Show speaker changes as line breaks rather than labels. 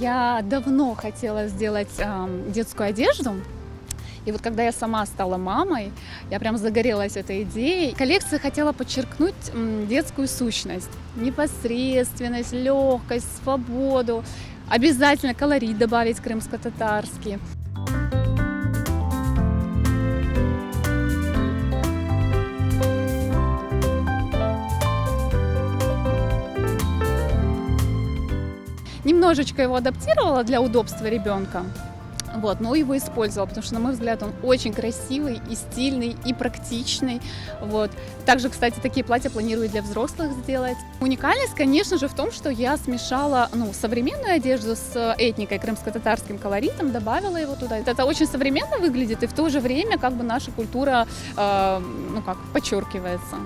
Я давно хотела сделать детскую одежду. И вот когда я сама стала мамой, я прям загорелась этой идеей. Коллекция хотела подчеркнуть детскую сущность, непосредственность, легкость, свободу. Обязательно колорит добавить крымско-татарский. Немножечко его адаптировала для удобства ребенка. Вот, но его использовала, потому что, на мой взгляд, он очень красивый и стильный, и практичный. Вот. Также, кстати, такие платья планирую для взрослых сделать. Уникальность, конечно же, в том, что я смешала современную одежду с этникой, крымско-татарским колоритом, добавила его туда. Это очень современно выглядит, и в то же время как бы наша культура подчеркивается.